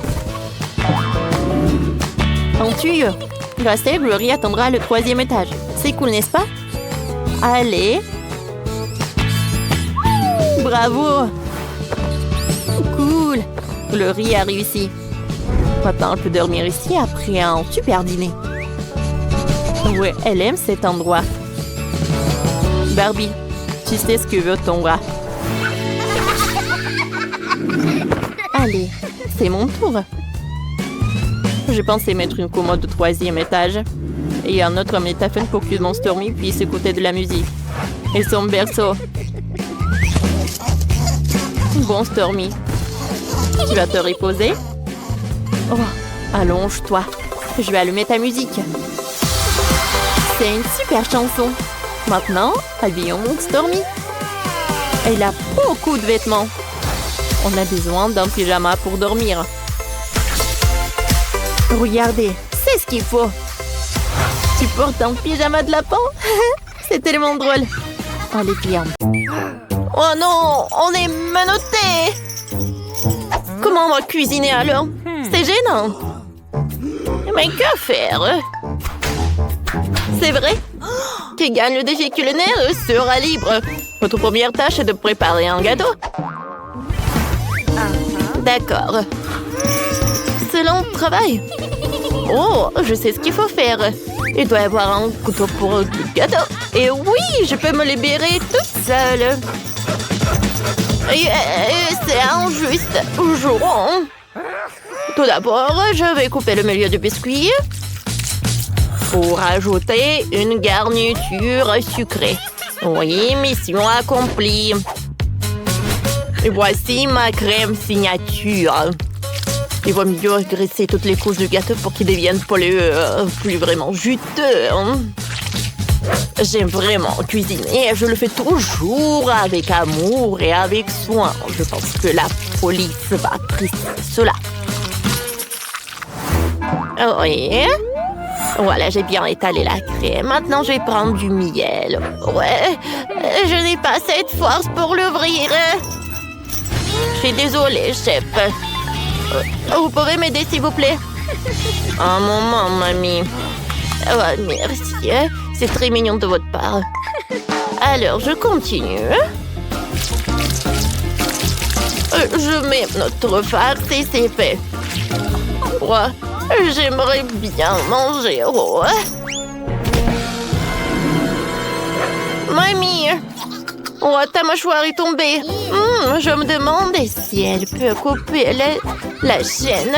Un tuyau. Grâce à elle, le riz atteindra le 3e étage. C'est cool, n'est-ce pas? Allez. Bravo. Cool. Le riz a réussi. Maintenant, elle peut dormir ici après un super dîner. Ouais, elle aime cet endroit. Barbie, tu sais ce que veut ton rat. Allez, c'est mon tour. Je pensais mettre une commode au 3e étage. Et un autre métaphone pour que mon Stormy puisse écouter de la musique. Et son berceau. Bon, Stormy. Tu vas te reposer? Oh, allonge-toi. Je vais allumer ta musique. C'est une super chanson. Maintenant, habillons Stormy. Elle a beaucoup de vêtements. On a besoin d'un pyjama pour dormir. Regardez, c'est ce qu'il faut. Tu portes un pyjama de lapin? C'est tellement drôle. Oh, les clients. Oh non, on est menottés. Comment on va cuisiner alors? C'est gênant. Mais que faire? C'est vrai? Qui gagne le défi culinaire sera libre. Votre première tâche est de préparer un gâteau. D'accord. C'est long travail. Oh, je sais ce qu'il faut faire. Il doit y avoir un couteau pour le gâteau. Et oui, je peux me libérer toute seule. C'est injuste. Jouons. Tout d'abord, je vais couper le milieu du biscuit pour ajouter une garniture sucrée. Oui, mission accomplie. Et voici ma crème signature. Il vaut mieux graisser toutes les couches du gâteau pour qu'il devienne plus vraiment juteux. J'aime vraiment cuisiner. Je le fais toujours avec amour et avec soin. Je pense que la police va apprécier cela. Oui. Voilà, j'ai bien étalé la crème. Maintenant, je vais prendre du miel. Ouais, je n'ai pas assez de force pour l'ouvrir. Je suis désolée, chef. Vous pouvez m'aider, s'il vous plaît? Un moment, mamie. Oh, merci. C'est très mignon de votre part. Alors, je continue. Je mets notre farce et c'est fait. Ouais, j'aimerais bien manger. Oh. Mamie! Oh, ta mâchoire est tombée. Je me demande si elle peut couper la chaîne.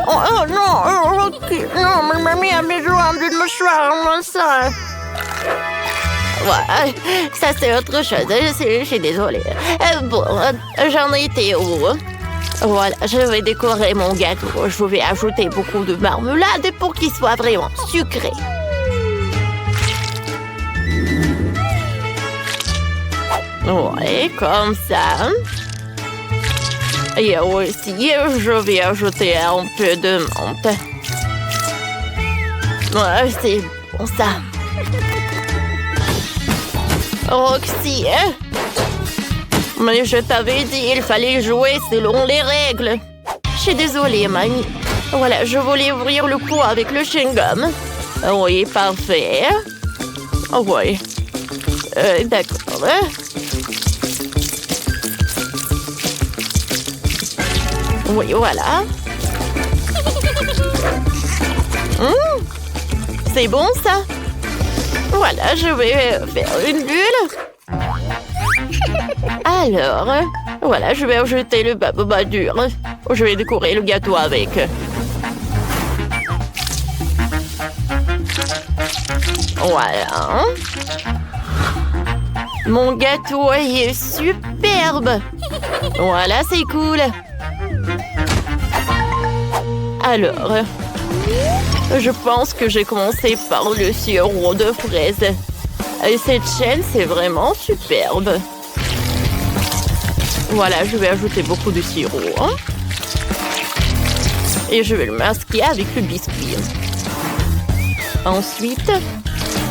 Oh non, non, mais mamie a besoin d'une mâchoire, ça. Ouais, ça c'est autre chose. Je suis désolée. Bon, j'en étais où? Voilà, je vais décorer mon gâteau. Je vais ajouter beaucoup de marmelade pour qu'il soit vraiment sucré. Ouais, comme ça. Et aussi, je vais ajouter un peu de menthe. Ouais, c'est bon ça. Roxy, mais je t'avais dit, il fallait jouer selon les règles. Je suis désolée, mamie. Voilà, je voulais ouvrir le pot avec le chewing-gum. Oui, parfait. Oui. D'accord. Oui, voilà. C'est bon, ça? Voilà, je vais faire une bulle. Alors, voilà, je vais ajouter le baba dur. Je vais décorer le gâteau avec. Voilà. Mon gâteau est superbe. Voilà, c'est cool. Alors, je pense que j'ai commencé par le sirop de fraise. Et cette chaîne, c'est vraiment superbe. Voilà, je vais ajouter beaucoup de sirop. Hein? Et je vais le masquer avec le biscuit. Ensuite,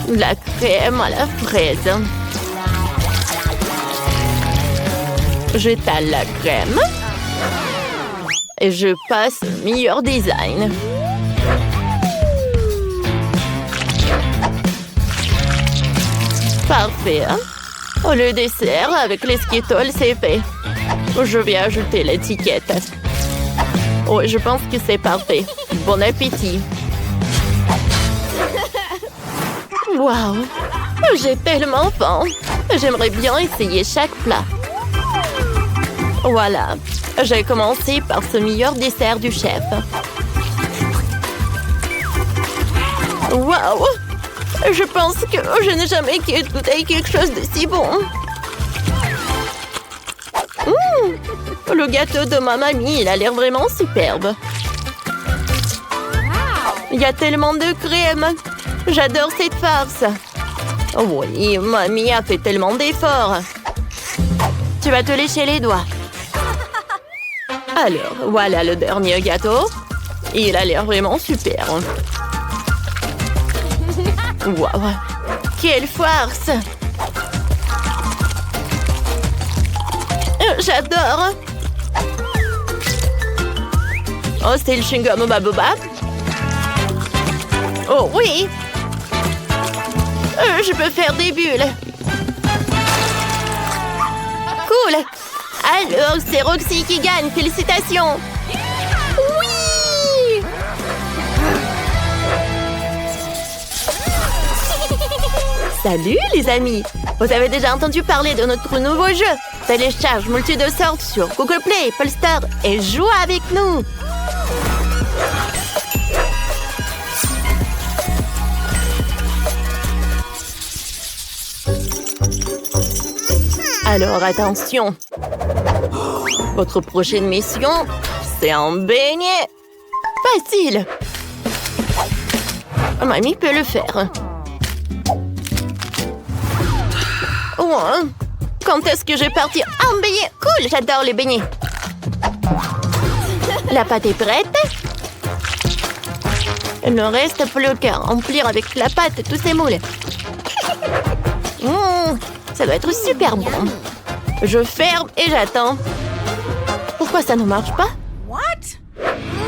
la crème à la fraise. J'étale la crème. Et je passe au meilleur design. Parfait. Hein? Oh, le dessert avec les Skittles, c'est fait. Je vais ajouter l'étiquette. Oh, je pense que c'est parfait. Bon appétit. Waouh! J'ai tellement faim. J'aimerais bien essayer chaque plat. Voilà. J'ai commencé par ce meilleur dessert du chef. Waouh! Je pense que je n'ai jamais goûté quelque chose de si bon. Le gâteau de ma mamie, il a l'air vraiment superbe. Il y a tellement de crème. J'adore cette farce. Oui, mamie a fait tellement d'efforts. Tu vas te lécher les doigts. Alors, voilà le dernier gâteau. Il a l'air vraiment super. Waouh! Quelle farce! J'adore! Oh, c'est le chewing-gum Baobab? Oh oui! Je peux faire des bulles. Cool! Alors, c'est Roxy qui gagne. Félicitations! Oui! Salut les amis! Vous avez déjà entendu parler de notre nouveau jeu? Télécharge Multi de sortes sur Google Play, Apple Store et joue avec nous! Alors attention! Votre prochaine mission, c'est un beignet! Facile! Mamie peut le faire. Oh, quand est-ce que je vais partir en beignet? Cool, j'adore les beignets. La pâte est prête. Il ne reste plus qu'à remplir avec la pâte tous ces moules. Ça doit être super bon. Je ferme et j'attends. Pourquoi ça ne marche pas?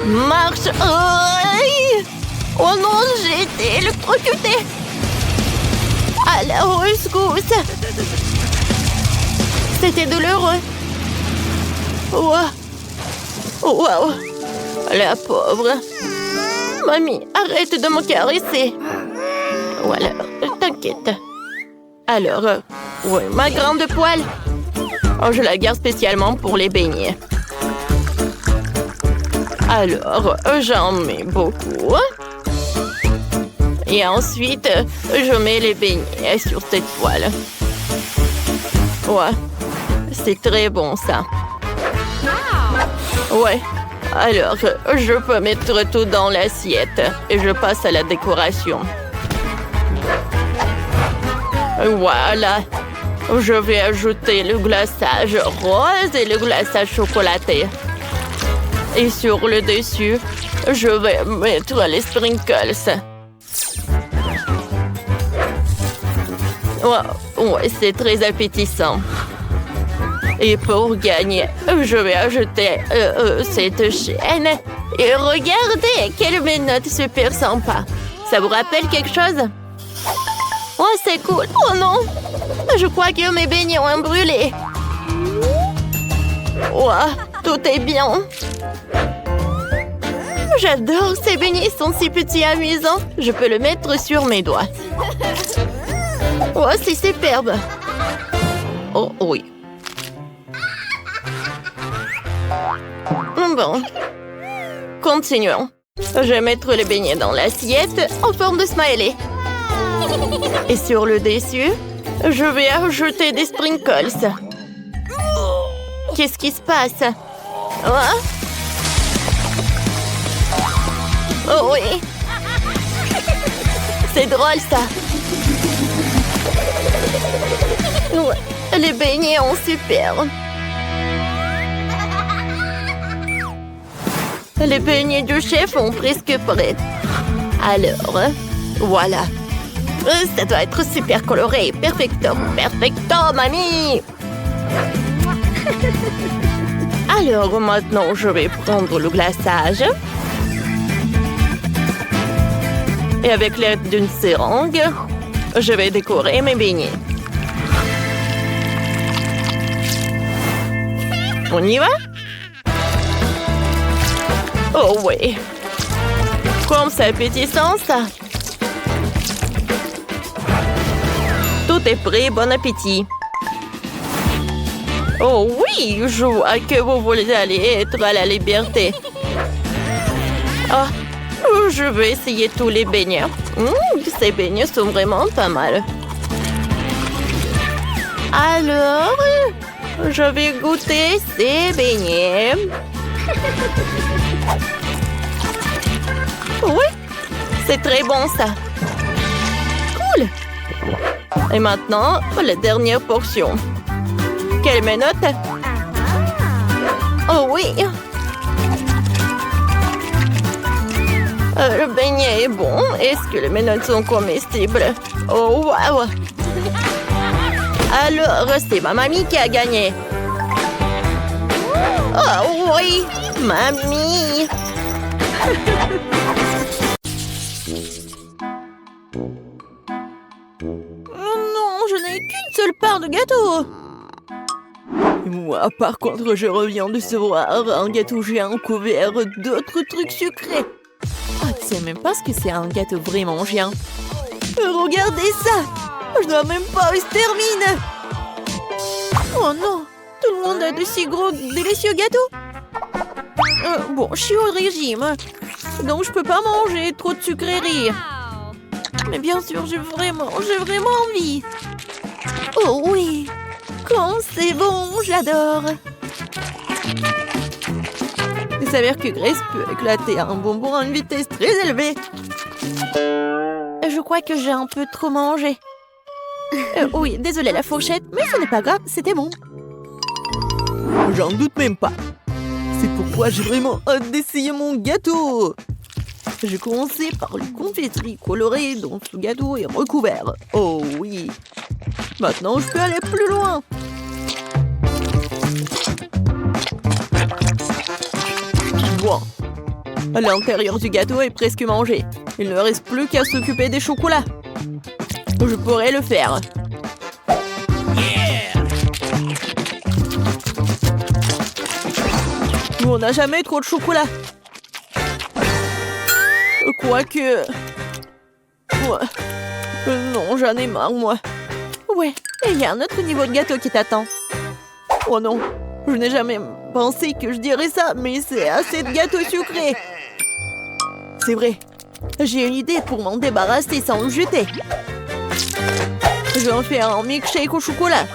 Marche! Oh non, j'ai été électrocutée. À la rescousse! C'était douloureux. Wow. Wow. La pauvre. Mamie, arrête de me caresser. Voilà, t'inquiète. Alors, oui, ma grande poêle. Oh, je la garde spécialement pour les beignets. Alors, j'en mets beaucoup. Et ensuite, je mets les beignets sur cette poêle. Ouais, c'est très bon ça. Ouais, alors je peux mettre tout dans l'assiette et je passe à la décoration. Voilà, je vais ajouter le glaçage rose et le glaçage chocolaté. Et sur le dessus, je vais mettre les sprinkles. Ouais, c'est très appétissant. Et pour gagner, je vais ajouter cette chaîne. Et regardez, quelle menotte super sympa. Ça vous rappelle quelque chose? Oh, c'est cool. Oh non, je crois que mes beignets ont brûlé. Ouais, tout est bien. J'adore, ces beignets sont si petits et amusants. Je peux le mettre sur mes doigts. Oh, c'est superbe. Oh, oui. Bon. Continuons. Je vais mettre les beignets dans l'assiette en forme de smiley. Et sur le dessus, je vais ajouter des sprinkles. Qu'est-ce qui se passe? Oh, oh oui. C'est drôle, ça. Les beignets ont super. Les beignets du chef sont presque prêts. Alors, voilà. Ça doit être super coloré. Perfecto, perfecto, mamie. Alors, maintenant, je vais prendre le glaçage. Et avec l'aide d'une seringue, je vais décorer mes beignets. On y va? Oh oui. Comme c'est appétissant, ça. Tout est prêt, bon appétit. Oh oui, je vois que vous voulez aller être à la liberté. Ah, je vais essayer tous les beignets. Ces beignets sont vraiment pas mal. Alors, je vais goûter ces beignets. Oui, c'est très bon ça. Cool. Et maintenant, la dernière portion. Quelle menotte? Oh oui. Le beignet est bon. Est-ce que les menottes sont comestibles? Oh wow. Alors, c'est ma mamie qui a gagné. Oh oui, mamie. Oh non, je n'ai qu'une seule part de gâteau. Moi, par contre, je reviens de recevoir un gâteau géant couvert d'autres trucs sucrés. Oh, tu sais même pas ce que c'est un gâteau vraiment géant. Regardez ça. Je dois même pas où il se termine. Oh non, tout le monde a de si gros, délicieux gâteaux. Bon, je suis au régime, donc je peux pas manger trop de sucreries. Mais bien sûr, j'ai vraiment envie. Oh oui, quand c'est bon, j'adore. Il s'avère que Grace peut éclater un bonbon à une vitesse très élevée. Je crois que j'ai un peu trop mangé. Oui, désolée la fourchette, mais ce n'est pas grave, c'était bon. J'en doute même pas. C'est pourquoi j'ai vraiment hâte d'essayer mon gâteau. J'ai commencé par le confiserie colorée dont ce gâteau est recouvert. Oh oui. Maintenant, je peux aller plus loin. Bon. L'intérieur du gâteau est presque mangé. Il ne reste plus qu'à s'occuper des chocolats. Je pourrais le faire. Nous, on n'a jamais trop de chocolat. Quoique... Ouais. Non, j'en ai marre, moi. Ouais, il y a un autre niveau de gâteau qui t'attend. Oh non, je n'ai jamais pensé que je dirais ça, mais c'est assez de gâteaux sucrés. C'est vrai. J'ai une idée pour m'en débarrasser sans le jeter. Je vais en faire un milkshake au chocolat.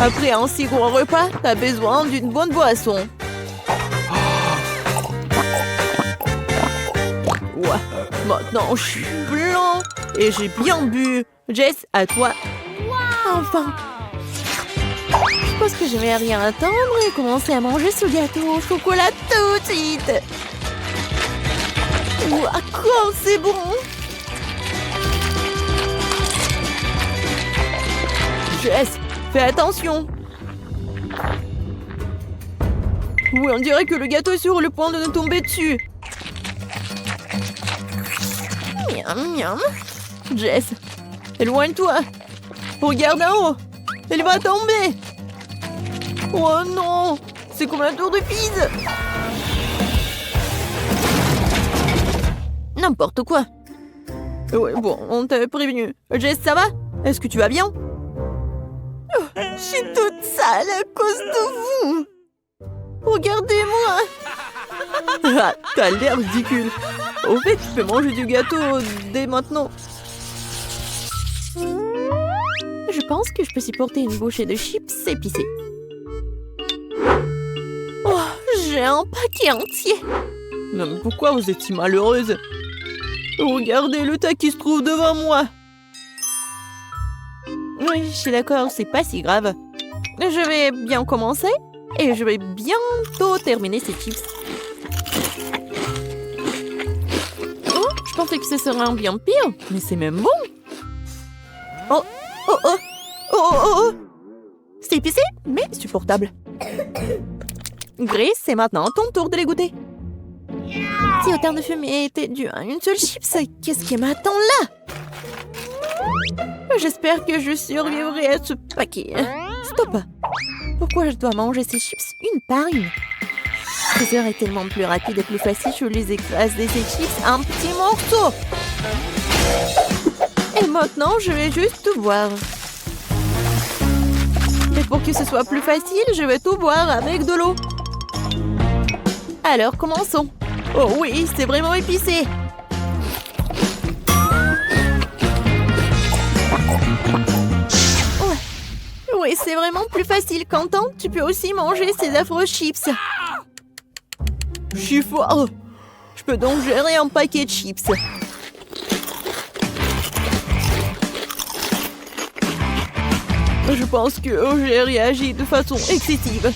Après un si gros repas, t'as besoin d'une bonne boisson. Ouais, maintenant je suis blanc et j'ai bien bu. Jess, à toi. Enfin. Je pense que je vais rien attendre et commencer à manger ce gâteau au chocolat tout de suite. Ouah, quoi, c'est bon. Jess, fais attention. Oui, on dirait que le gâteau est sur le point de nous tomber dessus. Miam, miam. Jess, éloigne-toi. Regarde en haut. Elle va tomber. Oh non, c'est comme un tour de Pise. N'importe quoi. Ouais, bon, on t'avait prévenu. Jess, ça va? Est-ce que tu vas bien? Je suis toute sale à cause de vous. Regardez-moi. Ah, t'as l'air ridicule. Au fait, tu peux manger du gâteau dès maintenant. Je pense que je peux supporter une bouchée de chips épicées. Oh, j'ai un paquet entier. Non, mais pourquoi vous êtes si malheureuse? Regardez le tas qui se trouve devant moi. Oui, je suis d'accord, c'est pas si grave. Je vais bien commencer et je vais bientôt terminer ces chips. Oh, je pensais que ce serait un bien pire, mais c'est même bon. Oh, oh, oh, oh, oh, oh. C'est épicé, mais supportable. Grace, c'est maintenant ton tour de les goûter. Si autant de fumée était due à une seule chips, qu'est-ce qui m'attend là? J'espère que je survivrai à ce paquet. Stop! Pourquoi je dois manger ces chips une par une? Ce serait tellement plus rapide et plus facile, je les écrase de ces chips en petits morceaux. Et maintenant, je vais juste tout boire. Mais pour que ce soit plus facile, je vais tout boire avec de l'eau. Alors, commençons. Oh oui, c'est vraiment épicé. Ouais. Oui, c'est vraiment plus facile. Quentin, tu peux aussi manger ces affreux chips. Je suis fort. Je peux donc gérer un paquet de chips. Je pense que j'ai réagi de façon excessive.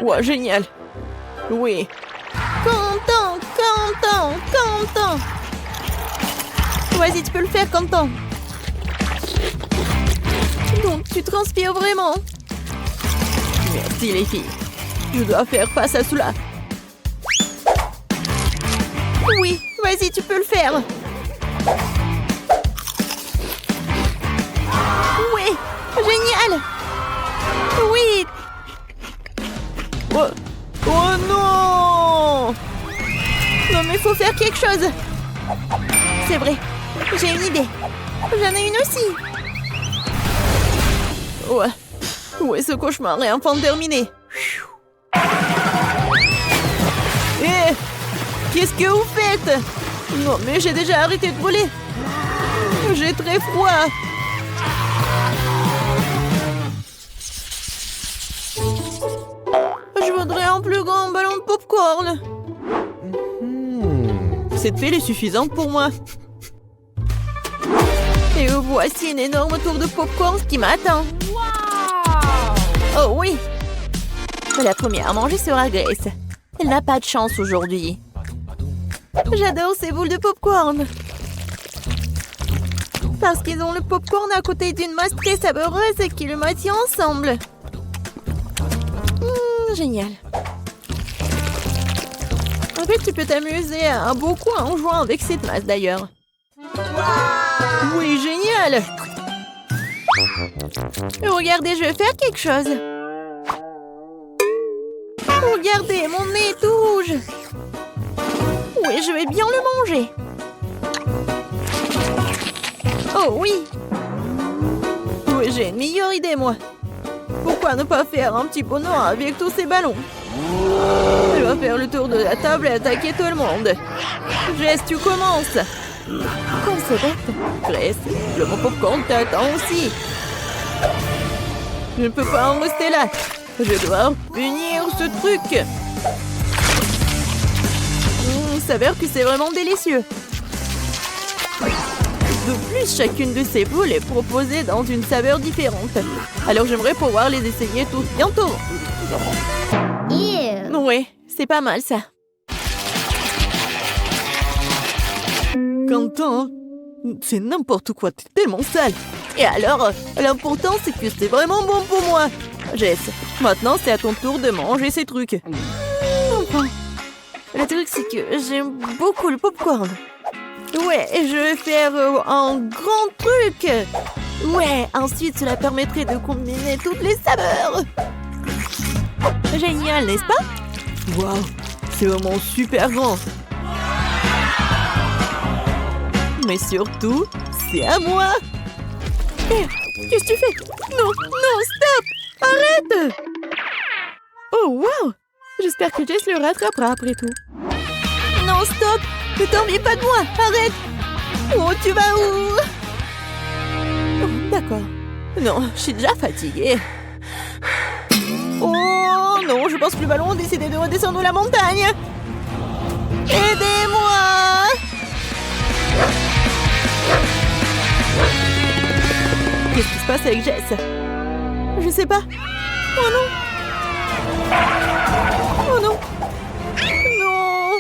Ouais, génial. Oui. Quentin, Quentin, Quentin. Vas-y, tu peux le faire, Quentin. Donc, tu transpires vraiment. Merci, les filles. Je dois faire face à cela. Oui, vas-y, tu peux le faire. Oui, génial. Oui. Oh, oh non. Non, mais faut faire quelque chose. C'est vrai, j'ai une idée. J'en ai une aussi. Ouais, ouais, ce cauchemar est enfin terminé. Eh, qu'est-ce que vous faites? Non, mais j'ai déjà arrêté de voler. J'ai très froid. Je voudrais un plus grand ballon de popcorn. Cette pile est suffisante pour moi. Et voici une énorme tour de popcorn qui m'attend. Oh oui. La première à manger sera Grace. Elle n'a pas de chance aujourd'hui. J'adore ces boules de popcorn. Parce qu'ils ont le popcorn à côté d'une masse très savoureuse qui le maintient ensemble. Génial. En fait, tu peux t'amuser beaucoup en jouant avec cette masse d'ailleurs. Oui, génial. Regardez, je vais faire quelque chose. Regardez, mon nez est tout rouge. Oui, je vais bien le manger. Oh oui. Oui, j'ai une meilleure idée, moi. Pourquoi ne pas faire un petit bonheur avec tous ces ballons? Elle va faire le tour de la table et attaquer tout le monde. Jess, tu commences. Comme c'est bête. Grace, le mon popcorn t'attend aussi. Je ne peux pas en rester là. Je dois punir ce truc. Il s'avère que c'est vraiment délicieux. De plus, chacune de ces boules est proposée dans une saveur différente. Alors j'aimerais pouvoir les essayer toutes bientôt. Oui, c'est pas mal ça. Quentin, c'est n'importe quoi, t'es tellement sale. Et alors, l'important c'est que c'est vraiment bon pour moi. Jess, maintenant c'est à ton tour de manger ces trucs. Enfin, le truc c'est que j'aime beaucoup le popcorn. Ouais, je vais faire un grand truc. Ouais, ensuite cela permettrait de combiner toutes les saveurs. Génial, n'est-ce pas? Waouh, c'est vraiment super grand. Mais surtout, c'est à moi. Hé, qu'est-ce que tu fais? Non, non, stop! Arrête! Oh, waouh! J'espère que Jess le rattrapera après tout. Non, stop! Ne t'ennuie pas de moi! Arrête! Oh, tu vas où? Oh, d'accord. Non, je suis déjà fatiguée. Oh non, je je pense que le ballon a décidé de redescendre la montagne. Aidez-moi! Qu'est-ce qui se passe avec Jess? Je sais pas. Oh non! Oh non! Non!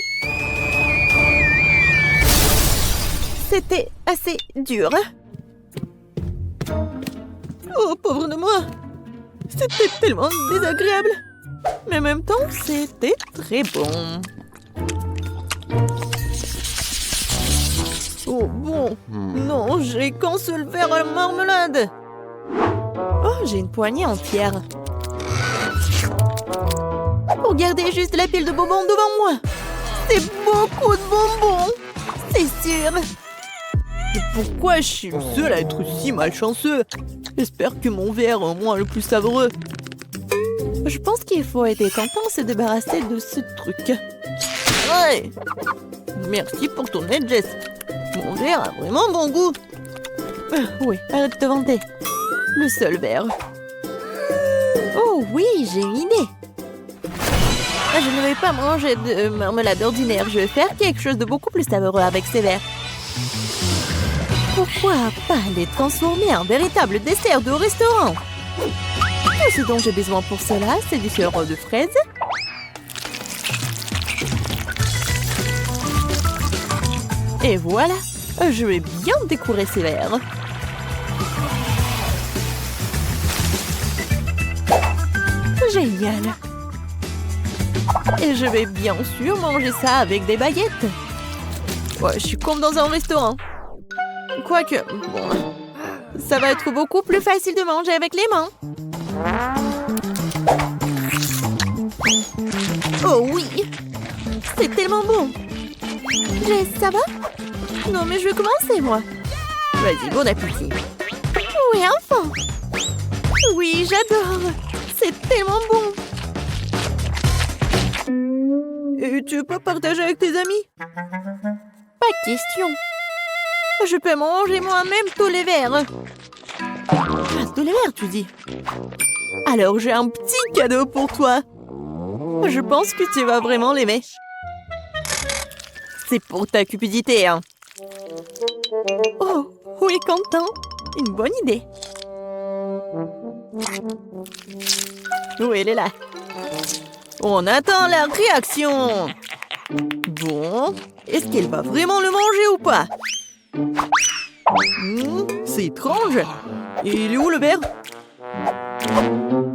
C'était assez dur. Oh, pauvre de moi! C'était tellement désagréable. Mais en même temps, c'était très bon. Oh bon, non, j'ai qu'un seul verre à la marmelade. Oh, j'ai une poignée entière. Regardez juste la pile de bonbons devant moi. C'est beaucoup de bonbons, c'est sûr. Et pourquoi je suis le seul à être si malchanceux? J'espère que mon verre est au moins le plus savoureux. Je pense qu'il faut être content de se débarrasser de ce truc. Ouais. Merci pour ton aide, Jess. Mon verre a vraiment bon goût. Oui, arrête de te vanter. Le seul verre. Oh oui, j'ai une idée. Je ne vais pas manger de marmelade ordinaire. Je vais faire quelque chose de beaucoup plus savoureux avec ces verres. Pourquoi pas les transformer en véritable dessert de restaurant? Tout ce dont j'ai besoin pour cela, c'est du sirop de fraise. Et voilà, je vais bien décorer ces verres. Génial. Et je vais bien sûr manger ça avec des baguettes. Ouais, je suis comme dans un restaurant. Quoique, bon, ça va être beaucoup plus facile de manger avec les mains. Oh oui, c'est tellement bon. Jess, ça va? Non, mais je vais commencer, moi. Vas-y, bon appétit. Oui, enfin. Oui, j'adore. C'est tellement bon. Et tu peux partager avec tes amis? Pas de question. Je peux manger moi-même tous les verres. Tous les verres, tu dis? Alors, j'ai un petit cadeau pour toi. Je pense que tu vas vraiment l'aimer. C'est pour ta cupidité, hein. Oh, oui, Quentin. Une bonne idée. Oui, elle est là. On attend la réaction. Bon, est-ce qu'elle va vraiment le manger ou pas? C'est étrange. Il est où le verre?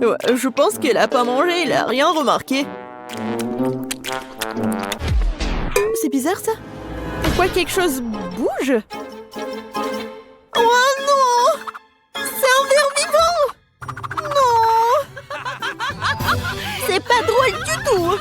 Ouais, je pense qu'elle a pas mangé, elle a rien remarqué. C'est bizarre ça. Pourquoi quelque chose bouge? Oh non! C'est un ver vivant! Non! C'est pas drôle du tout!